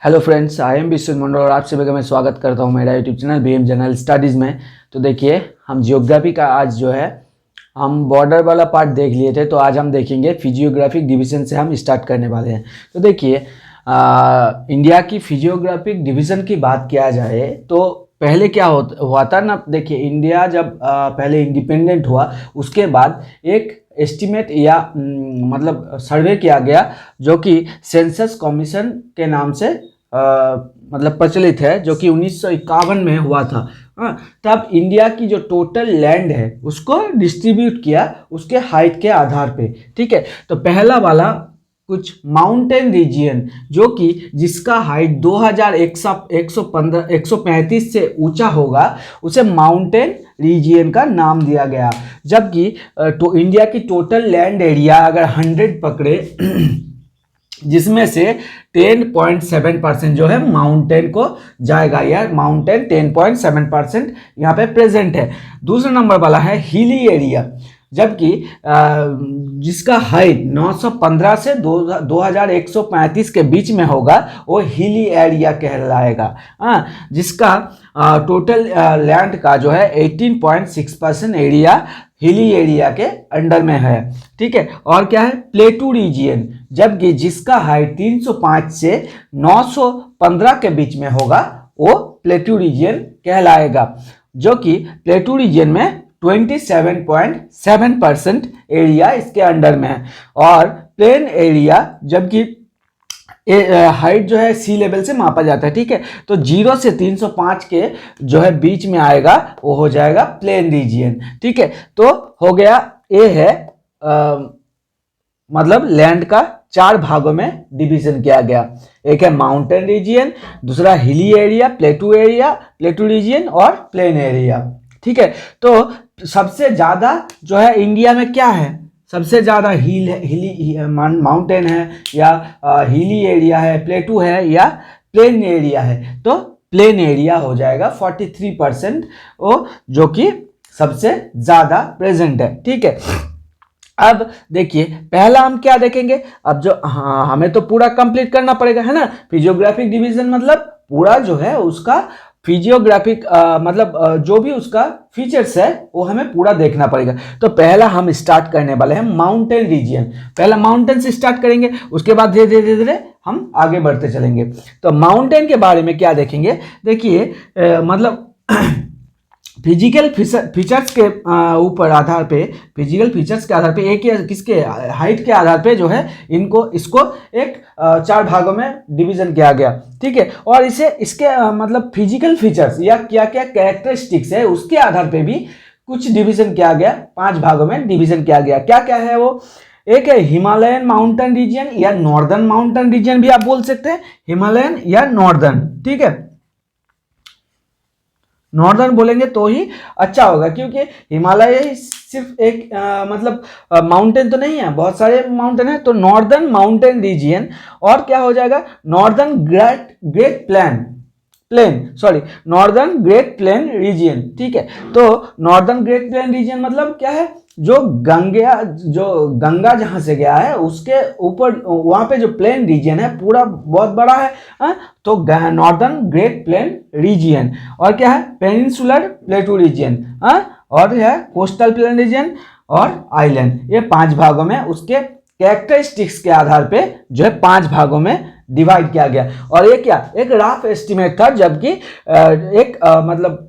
Hello friends, I am विश्व मंडल और आप सभी का मैं स्वागत करता हूं मेरा YouTube channel BM general studies में। तो देखिए, हम जियोग्राफी का आज जो है हम बॉर्डर वाला पार्ट देख लिए थे, तो आज हम देखेंगे फिजियोग्राफिक डिवीज़न से हम स्टार्ट करने वाले हैं। तो देखिए, इंडिया की फिजियोग्राफिक डिवीज़न की बात किया जाए तो पहले क्या हुआ था ना। देखिए, इंडिया जब पहले इंडिपेंडेंट हुआ उसके बाद एक एस्टिमेट या मतलब सर्वे किया गया जो कि सेंसस कमीशन के नाम से मतलब प्रचलित है, जो कि 1951 में हुआ था। हाँ, तब इंडिया की जो टोटल लैंड है उसको डिस्ट्रीब्यूट किया उसके हाइट के आधार पे। ठीक है, तो पहला वाला कुछ माउंटेन रीजियन जो कि जिसका हाइट 2135 से ऊंचा होगा उसे माउंटेन रीजियन का नाम दिया गया। जबकि तो इंडिया की टोटल लैंड एरिया अगर 100 पकड़े जिसमें से 10.7% जो है माउंटेन को जाएगा, या माउंटेन 10.7% यहाँ पे प्रेजेंट है। दूसरा नंबर वाला है हिली एरिया, जबकि जिसका हाइट 915 से 2135 के बीच में होगा वो हिली एरिया कहलाएगा। जिसका टोटल लैंड का जो है 18.6% एरिया हिली एरिया के अंडर में है। ठीक है, और क्या है प्लेटू रीजियन, जबकि जिसका हाइट 305 से 915 के बीच में होगा वो प्लेटू रीजियन कहलाएगा, जो कि प्लेटू रीजियन में 27.7% एरिया इसके अंडर में है। और प्लेन एरिया, जबकि हाइट जो है सी लेवल से मापा जाता है। ठीक है, तो 0 से 305 के जो है बीच में आएगा वो हो जाएगा प्लेन रीजियन। ठीक है, तो हो गया ए है मतलब लैंड का 4 भागों में डिवीजन किया गया। एक है माउंटेन रीजियन, दूसरा हिली एरिया, प्लेटू रीजियन और प्लेन एरिया। ठीक है, तो सबसे ज्यादा जो है इंडिया में क्या है, सबसे ज्यादा हिली माउंटेन है या हिली एरिया है, प्लेटू है या प्लेन एरिया है। तो प्लेन एरिया हो जाएगा 43% वो, जो कि सबसे ज्यादा प्रेजेंट है। ठीक है, अब देखिए पहला हम क्या देखेंगे। अब जो हमें तो पूरा कंप्लीट करना पड़ेगा, है ना। फिजियोग्राफिक डिवीजन मतलब पूरा जो है उसका फिजियोग्राफिक मतलब जो भी उसका फीचर्स है वो हमें पूरा देखना पड़ेगा। तो पहला हम स्टार्ट करने वाले हैं माउंटेन रीजियन। पहला माउंटेन से स्टार्ट करेंगे, उसके बाद धीरे धीरे धीरे धीरे हम आगे बढ़ते चलेंगे। तो माउंटेन के बारे में क्या देखेंगे, देखिए मतलब फिजिकल फीचर्स के ऊपर आधार पे, फिजिकल फीचर्स के आधार पे एक या किसके हाइट के आधार पे जो है इसको एक 4 भागों में डिवीजन किया गया। ठीक है, और इसे इसके मतलब फिजिकल फीचर्स या क्या क्या कैरेक्टरिस्टिक्स है उसके आधार पे भी कुछ डिवीजन किया गया, 5 भागों में डिवीजन किया गया। क्या क्या है वो, एक है हिमालयन माउंटेन रीजन या नॉर्दर्न माउंटेन रीजन भी आप बोल सकते हैं, हिमालयन या नॉर्दर्न। ठीक है, नॉर्दर्न बोलेंगे तो ही अच्छा होगा, क्योंकि हिमालय सिर्फ एक मतलब माउंटेन तो नहीं है, बहुत सारे माउंटेन है। तो नॉर्दर्न माउंटेन रीजियन, और क्या हो जाएगा northern great northern great plain region. ठीक है, तो नॉर्दर्न ग्रेट प्लेन रीजियन मतलब क्या है, जो गंगा जहां से गया है उसके ऊपर वहां पे जो प्लेन रीजियन है पूरा बहुत बड़ा है। तो नॉर्दर्न ग्रेट प्लेन रीजियन, और क्या है पेनिनसुलर प्लेटू रीजियन, और है कोस्टल प्लेन रीजियन और आइलैंड। ये 5 भागों में उसके कैरेक्टरिस्टिक्स के आधार पे जो है 5 भागों में डिवाइड किया गया। और ये क्या एक रफ एस्टिमेट था, जबकि एक मतलब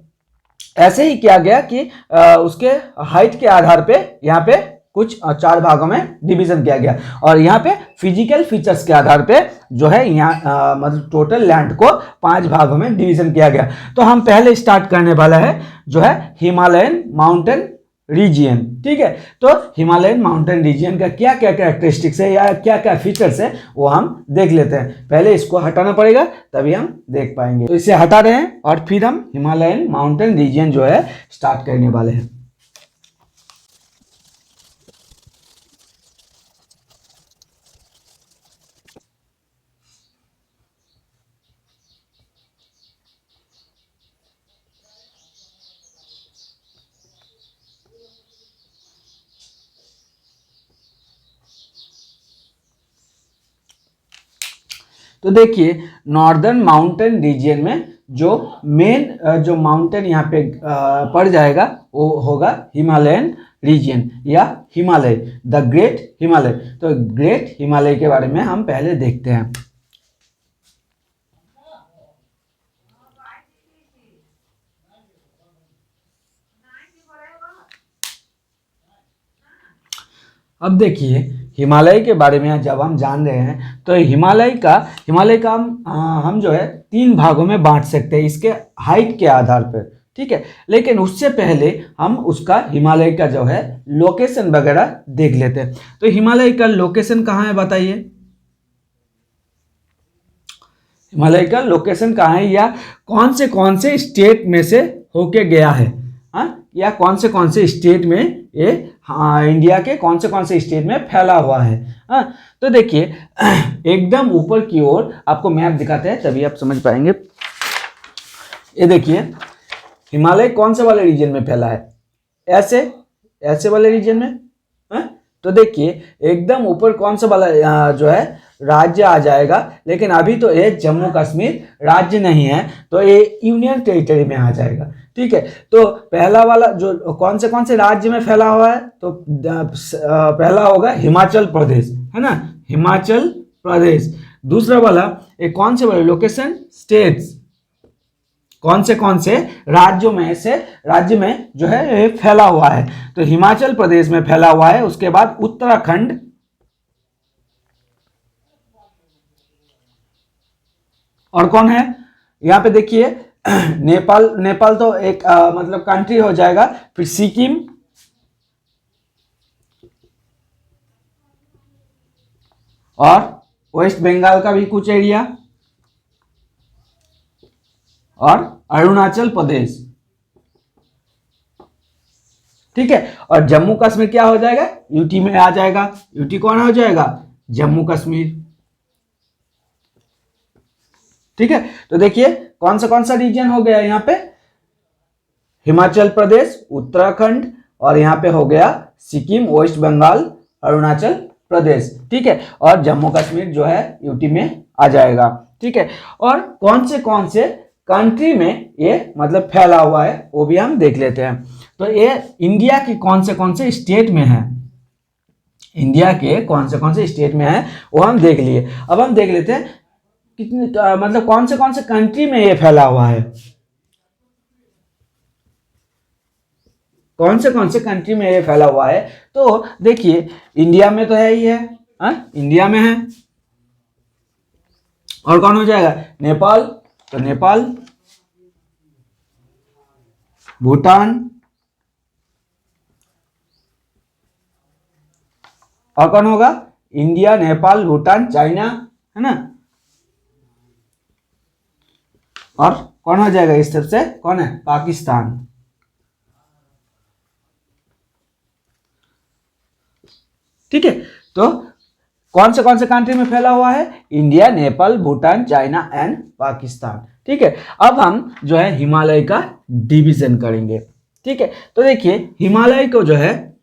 ऐसे ही किया गया कि उसके हाइट के आधार पे यहाँ पे कुछ 4 भागों में डिवीजन किया गया। और यहाँ पे फिजिकल फीचर्स के आधार पे जो है यहाँ मतलब टोटल लैंड को 5 भागों में डिवीजन किया गया। तो हम पहले स्टार्ट करने वाला है जो है हिमालयन माउंटेन रीजियन। ठीक है, तो हिमालयन माउंटेन रीजियन का क्या क्या कैरेक्टरिस्टिक्स है या क्या क्या फीचर्स है वो हम देख लेते हैं। पहले इसको हटाना पड़ेगा तभी हम देख पाएंगे। तो इसे हटा रहे हैं और फिर हम हिमालयन माउंटेन रीजियन जो है स्टार्ट करने वाले हैं। तो तो देखिए नॉर्दर्न माउंटेन रीजियन में जो मेन जो माउंटेन यहाँ पे पड़ जाएगा वो होगा हिमालयन रीजियन या हिमालय, द ग्रेट हिमालय। तो ग्रेट हिमालय के बारे में हम पहले देखते हैं। अब देखिए हिमालय के बारे में जब हम जान रहे हैं तो हिमालय का हम जो है 3 भागों में बांट सकते हैं इसके हाइट के आधार पर, ठीक है। लेकिन उससे पहले हम उसका हिमालय का जो है लोकेशन वगैरह देख लेते हैं। तो हिमालय का लोकेशन कहाँ है बताइए, हिमालय का लोकेशन कहाँ है या कौन से स्टेट में से होके गया है, या कौन से स्टेट में ये इंडिया के कौन से स्टेट में फैला हुआ है। तो देखिए एकदम ऊपर की ओर आपको मैप दिखाते हैं तभी आप समझ पाएंगे। ये देखिए हिमालय कौन से वाले रीजन में फैला है, ऐसे वाले रीजन में। तो देखिए एकदम ऊपर कौन सा वाला जो है राज्य आ जाएगा, लेकिन अभी तो ये जम्मू कश्मीर राज्य नहीं है तो ये यूनियन टेरिटरी में आ जाएगा, ठीक है। तो पहला वाला जो कौन से राज्य में फैला हुआ है तो पहला होगा हिमाचल प्रदेश, है ना, हिमाचल प्रदेश। दूसरा वाला एक कौन से वाले लोकेशन स्टेट्स, कौन से राज्य में जो है ये फैला हुआ है तो हिमाचल प्रदेश में फैला हुआ है। उसके बाद उत्तराखंड, और कौन है यहाँ पे देखिए नेपाल तो एक मतलब कंट्री हो जाएगा, फिर सिक्किम, और वेस्ट बंगाल का भी कुछ एरिया, और अरुणाचल प्रदेश, ठीक है। और जम्मू कश्मीर क्या हो जाएगा, यूटी में आ जाएगा। यूटी कौन हो जाएगा, जम्मू कश्मीर, ठीक है। तो देखिए कौन सा रीजन हो गया यहाँ पे, हिमाचल प्रदेश, उत्तराखंड, और यहाँ पे हो गया सिक्किम, वेस्ट बंगाल, अरुणाचल प्रदेश, ठीक है। और जम्मू कश्मीर जो है यूटी में आ जाएगा, ठीक है। और कौन से कंट्री में ये मतलब फैला हुआ है वो भी हम देख लेते हैं। तो ये इंडिया के कौन से स्टेट में है, इंडिया के कौन से स्टेट में है वो हम देख लिए। अब हम देख लेते हैं कितने मतलब कौन से कंट्री में ये फैला हुआ है, कौन से कंट्री में ये फैला हुआ है। तो देखिए इंडिया में तो है ही है, इंडिया में है। और कौन हो जाएगा, नेपाल, तो नेपाल, भूटान, और कौन होगा, इंडिया, नेपाल, भूटान, चाइना, है ना। और कौन हो जाएगा इस तरफ से, कौन है, पाकिस्तान, ठीक है। तो कौन से कंट्री में फैला हुआ है, India, Nepal, Bhutan, China and Pakistan, ठीक है। अब हम जो है हिमालय का डिवीजन करेंगे, ठीक है। तो देखिए हिमालय को जो है,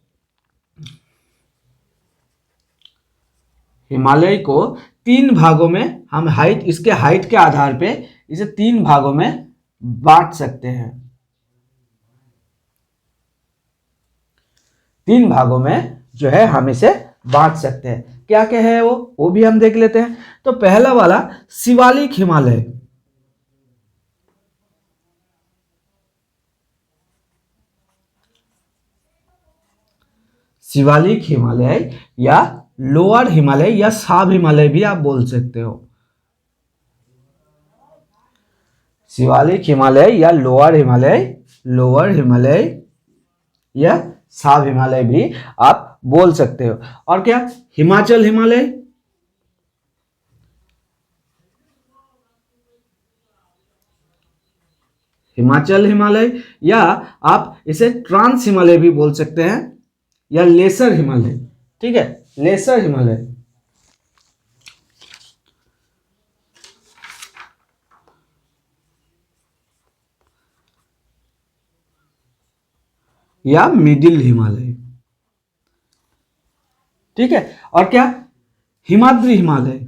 हिमालय को 3 भागों में हम इसके हाइट के आधार पे इसे 3 भागों में बांट सकते हैं। 3 भागों में जो है हम इसे बांट सकते हैं। क्या है वो भी हम देख लेते हैं। तो पहला वाला शिवालिक हिमालय, शिवालिक हिमालय या लोअर हिमालय या सब हिमालय भी आप बोल सकते हो। शिवालिक हिमालय या लोअर हिमालय या सब हिमालय भी आप बोल सकते हो। और क्या, हिमाचल हिमालय, हिमाचल हिमालय, या आप इसे ट्रांस हिमालय भी बोल सकते हैं, या लेसर हिमालय, ठीक है, लेसर हिमालय, या मिडिल हिमालय, ठीक है। और क्या, हिमाद्री हिमालय,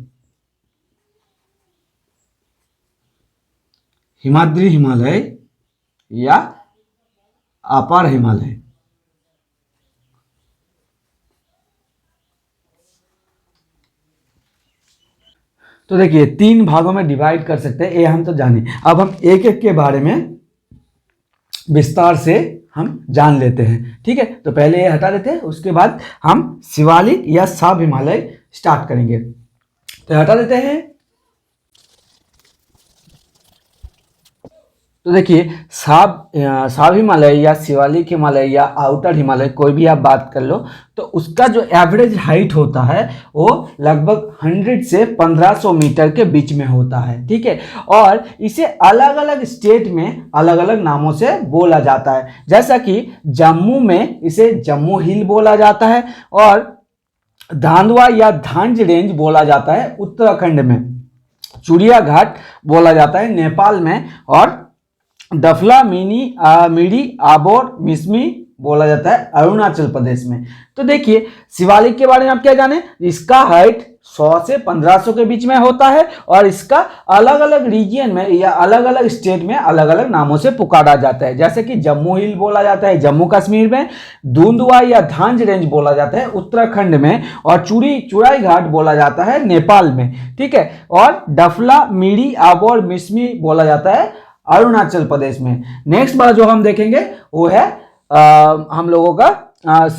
हिमाद्री हिमालय या अपर हिमालय। तो देखिए 3 भागों में डिवाइड कर सकते हैं, ये हम तो जाने। अब हम एक एक के बारे में विस्तार से हम जान लेते हैं। ठीक है, तो पहले ये हटा देते हैं, उसके बाद हम शिवालिक या सब हिमालय स्टार्ट करेंगे। तो हटा देते हैं। तो देखिए सब हिमालय या शिवालिक हिमालय या आउटर हिमालय, कोई भी आप बात कर लो, तो उसका जो एवरेज हाइट होता है वो लगभग 100 से 1500 मीटर के बीच में होता है। ठीक है, और इसे अलग अलग स्टेट में अलग अलग नामों से बोला जाता है। जैसा कि जम्मू में इसे जम्मू हिल बोला जाता है, और धांधवा या धांज रेंज बोला जाता है उत्तराखंड में, चूड़िया घाट बोला जाता है नेपाल में, और डफला मिडी आबोर मिसमी बोला जाता है अरुणाचल प्रदेश में। तो देखिए शिवालिक के बारे में आप क्या जाने, इसका हाइट 100 से 1500 के बीच में होता है, और इसका अलग अलग रीजन में या अलग अलग स्टेट में अलग अलग नामों से पुकारा जाता है। जैसे कि जम्मू हिल बोला जाता है जम्मू कश्मीर में, धुंधवा या धांज रेंज बोला जाता है उत्तराखंड में, और चुड़ाई घाट बोला जाता है नेपाल में। ठीक है, और डफला मिडी आबोर मिसमी बोला जाता है अरुणाचल प्रदेश में। नेक्स्ट बार जो हम देखेंगे वो है हम लोगों का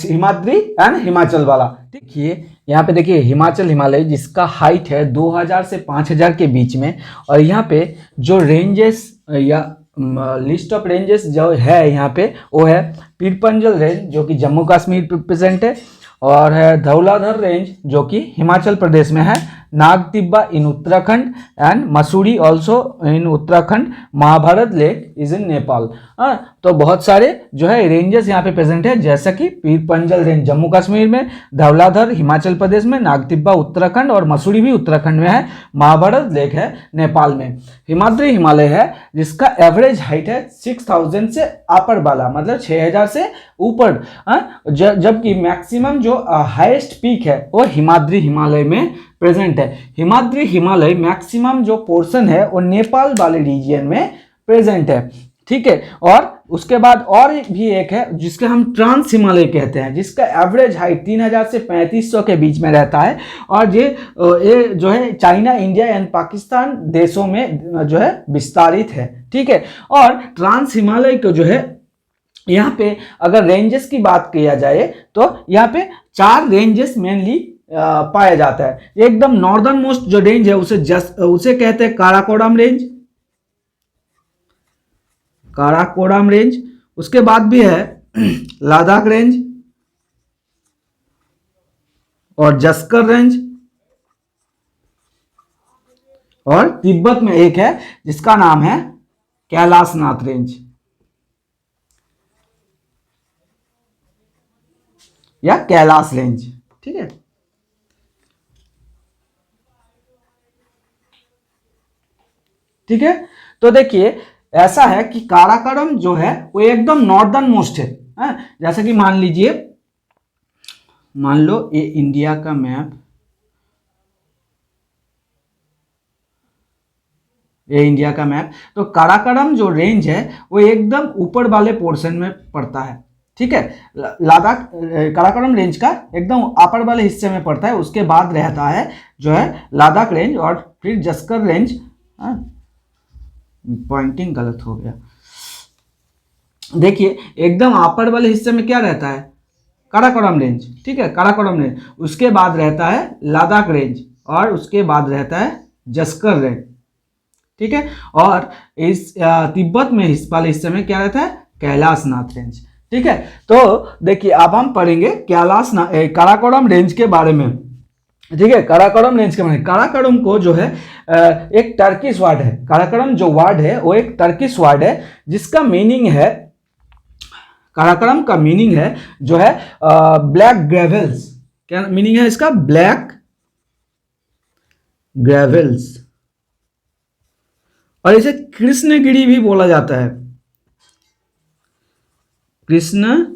हिमाद्री एंड हिमाचल वाला। देखिए यहाँ पे देखिए हिमाचल हिमालय जिसका हाइट है 2000 से 5000 के बीच में, और यहाँ पे जो रेंजेस या लिस्ट ऑफ रेंजेस जो है यहाँ पे वो है पीरपंजल रेंज जो कि जम्मू कश्मीर पे प्रेजेंट है, और है धौलाधर रेंज जो कि हिमाचल प्रदेश में है, Nag Tibba in Uttarakhand and Mussoorie also in Uttarakhand, Mahabharat lake is in Nepal. तो बहुत सारे जो है रेंजेस यहाँ पे प्रेजेंट है, जैसा कि पीरपंजल रेंज जम्मू कश्मीर में, धौलाधर हिमाचल प्रदेश में, नाग तिब्बा उत्तराखंड और मसूरी भी उत्तराखंड में है, महाभारत लेक है नेपाल में। हिमाद्री हिमालय है जिसका एवरेज हाइट है 6000 से अपर वाला, मतलब 6000 से ऊपर, जबकि मैक्सिमम जो हाईएस्ट पीक है वो हिमाद्री हिमालय में प्रेजेंट है। हिमाद्री हिमालय मैक्सिमम जो पोर्शन है वो नेपाल वाले रीजन में प्रेजेंट है। ठीक है, और उसके बाद और भी एक है जिसके हम ट्रांस हिमालय कहते हैं, जिसका एवरेज हाइट 3000 से 3500 के बीच में रहता है, और ये जो है चाइना, इंडिया एंड पाकिस्तान देशों में जो है विस्तारित है। ठीक है, और ट्रांस हिमालय को जो है यहाँ पे अगर रेंजेस की बात किया जाए तो यहाँ पे 4 रेंजेस मेनली पाया जाता है। एकदम नॉर्दर्न मोस्ट जो रेंज है उसे कहते हैं काराकोरम रेंज, काराकोरम रेंज। उसके बाद भी है लद्दाख रेंज और जस्कर रेंज, और तिब्बत में एक है जिसका नाम है कैलाशनाथ रेंज या कैलाश रेंज। ठीक है, ठीक है, तो देखिए ऐसा है कि काराकोरम जो है वो एकदम नॉर्दर्न मोस्ट है। जैसे कि मान लीजिए, मान लो ये इंडिया का मैप, ये इंडिया का मैप, तो काराकोरम जो रेंज है वो एकदम ऊपर वाले पोर्शन में पड़ता है। ठीक है, लद्दाख काराकोरम रेंज का एकदम अपर वाले हिस्से में पड़ता है। उसके बाद रहता है जो है लद्दाख रेंज, और फिर जस्कर रेंज, पॉइंटिंग गलत हो गया, देखिए एकदम अपर वाले हिस्से में क्या रहता है, काराकोरम रेंज। ठीक है, काराकोरम रेंज, उसके बाद रहता है लद्दाख रेंज, और उसके बाद रहता है जस्कर रेंज। ठीक है, और इस तिब्बत में वाले हिस्से में क्या रहता है, कैलाशनाथ रेंज। ठीक है, तो देखिए अब हम पढ़ेंगे काराकोरम रेंज के बारे में। ठीक है, काराकोरम रेंज के बारे में, काराकोरम को जो है एक टर्किश वर्ड है, काराकोरम जो वर्ड है वो एक टर्किश वर्ड है जिसका मीनिंग है, काराकोरम का मीनिंग है जो है ब्लैक ग्रेवल्स। क्या मीनिंग है इसका, ब्लैक ग्रेवल्स, और इसे कृष्णगिरी भी बोला जाता है, कृष्णगिरी,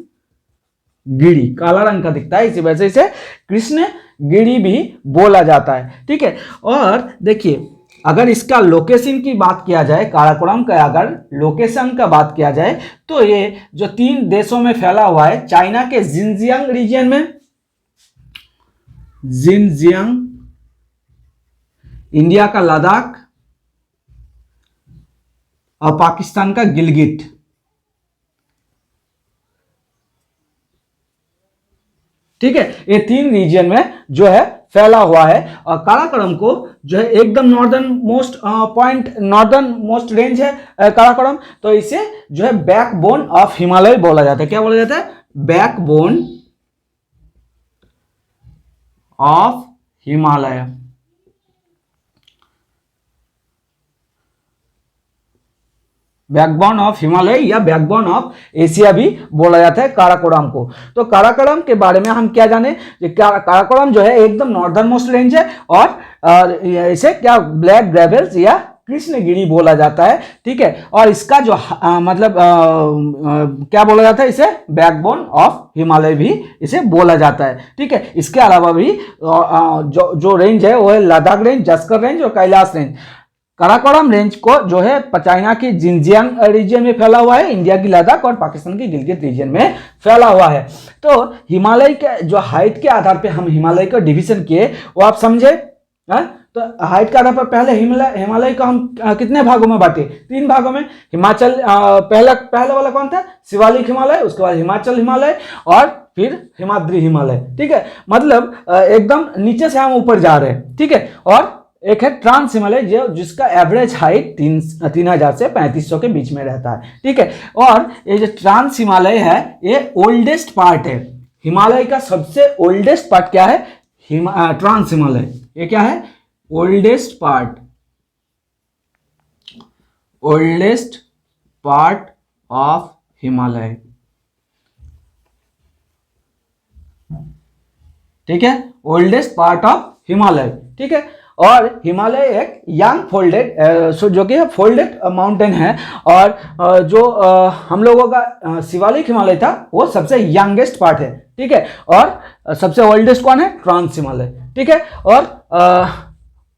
काला रंग का दिखता है, इसी वजह से इसे कृष्णगिरी भी बोला जाता है। ठीक है, और देखिए अगर इसका लोकेशन की बात किया जाए, काराकोरम का अगर लोकेशन का बात किया जाए, तो ये जो 3 देशों में फैला हुआ है, चाइना के जिनजियांग रीजन में, जिनजियांग, इंडिया का लद्दाख और पाकिस्तान का गिलगिट। ठीक है, ये 3 रीजन में जो है फैला हुआ है। और काराकोरम को जो है एकदम northern most point, northern most range है काराकोरम, तो इसे जो है बैकबोन ऑफ हिमालय बोला जाता है। क्या बोला जाता है? Backbone of Himalaya. Backbone of Himalaya या बैकबोन ऑफ एशिया भी बोला जाता है काराकोरम को। तो काराकोरम के बारे में हम क्या जाने, काराकोरम जो है एकदम नॉर्दर्न मोस्ट रेंज है और इसे क्या ब्लैक ग्रेवल्स या कृष्णगिरी बोला जाता है। ठीक है, और इसका जो मतलब क्या बोला जाता है, इसे बैकबोन ऑफ हिमालय भी इसे बोला जाता है। ठीक है, इसके अलावा भी जो रेंज है वो है लद्दाख रेंज, जस्कर रेंज और कैलाश रेंज। काराकोरम रेंज को जो है चाइना की जिनजियांग रीजन में फैला हुआ है, इंडिया की लद्दाख और पाकिस्तान की गिलगित रीजन में फैला हुआ है। तो हिमालय के जो हाइट के आधार पे हम हिमालय का डिवीजन किए, वो आप समझे। तो हाइट के आधार पर पहले हिमालय को हम कितने भागों में बांटे? 3 भागों में। हिमाचल पहला वाला कौन था? शिवालिक हिमालय, उसके बाद हिमाचल हिमालय और फिर हिमाद्री हिमालय। ठीक है, मतलब एकदम नीचे से हम ऊपर जा रहे हैं। ठीक है, और एक है ट्रांस हिमालय जिसका एवरेज हाइट 3000 से 3500 के बीच में रहता है। ठीक है, और ये जो ट्रांस हिमालय है ये ओल्डेस्ट पार्ट है। हिमालय का सबसे ओल्डेस्ट पार्ट क्या है? ट्रांस हिमालय। ये क्या है? Oldest part of Himalaya. ठीक है, ओल्डेस्ट पार्ट ऑफ हिमालय। ठीक है, और हिमालय एक यंग फोल्डेड जो कि फोल्डेड माउंटेन है, और जो हम लोगों का शिवालिक हिमालय था वो सबसे यंगेस्ट पार्ट है। ठीक है, और सबसे ओल्डेस्ट कौन है? ट्रांस हिमालय। ठीक है, और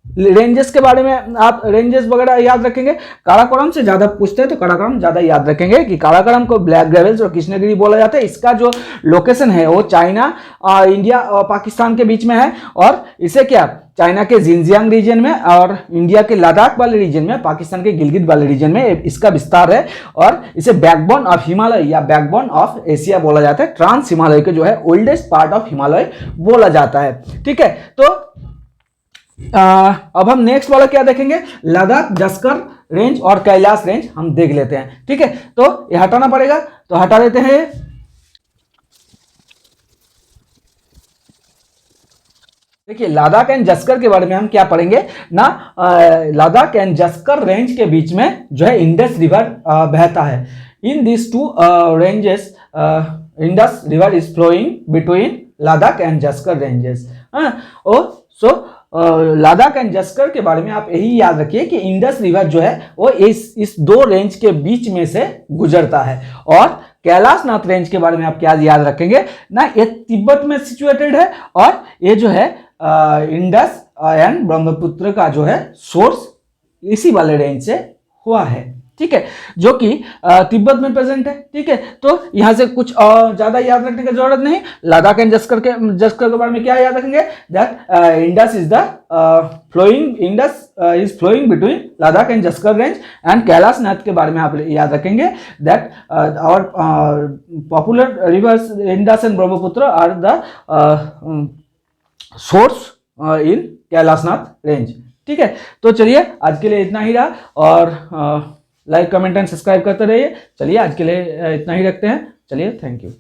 रेंजेस के बारे में आप रेंजेस वगैरह याद रखेंगे। काराकोरम से ज्यादा पूछते हैं तो काराकोरम ज्यादा याद रखेंगे कि काराकोरम को ब्लैक ग्रेवल्स और कृष्णगिरी बोला जाता है। इसका जो लोकेशन है वो चाइना, इंडिया और पाकिस्तान के बीच में है, और इसे क्या चाइना के जिनजियांग रीजन में और इंडिया के लद्दाख वाले रीजन में, पाकिस्तान के गिलगित वाले रीजन में इसका विस्तार है, और इसे बैकबोन ऑफ हिमालय या बैकबोन ऑफ एशिया बोला जाता है। ट्रांस हिमालय को जो है ओल्डेस्ट पार्ट ऑफ हिमालय बोला जाता है। ठीक है, तो अब हम नेक्स्ट वाला क्या देखेंगे? लद्दाख, जस्कर रेंज और कैलाश रेंज हम देख लेते हैं। ठीक है, तो ये हटाना पड़ेगा, तो हटा देते हैं। देखिए, लद्दाख एंड जस्कर के बारे में हम क्या पढ़ेंगे ना। लद्दाख एंड जस्कर रेंज के बीच में जो है इंडस रिवर बहता है। In this 2 ranges Indus river is flowing between Ladakh and Zanskar ranges. So Ladakh and Zanskar के बारे में आप यही याद रखिए कि इंडस रिवर जो है वो इस 2 रेंज के बीच में से गुजरता है। और कैलाशनाथ रेंज के बारे में आप क्या याद रखेंगे ना, ये तिब्बत में सिचुएटेड है, और ये जो है इंडस एंड ब्रह्मपुत्र का जो है सोर्स इसी वाले रेंज से हुआ है। ठीक है, जो कि तिब्बत में प्रेजेंट है। ठीक है, तो यहां से कुछ ज्यादा याद रखने की जरूरत नहीं। लद्दाख एंड जस्कर के बारे में क्या याद रखेंगे? That Indus is flowing between Ladakh and Zanskar range. And Kailashnath के बारे में आप याद रखेंगे that our popular rivers Indus and Brahmaputra are the source in Kailashnath range. ठीक है, तो चलिए आज के लिए इतना ही रहा, और लाइक कमेंट एंड सब्सक्राइब करते रहिए। चलिए आज के लिए इतना ही रखते हैं। चलिए, थैंक यू।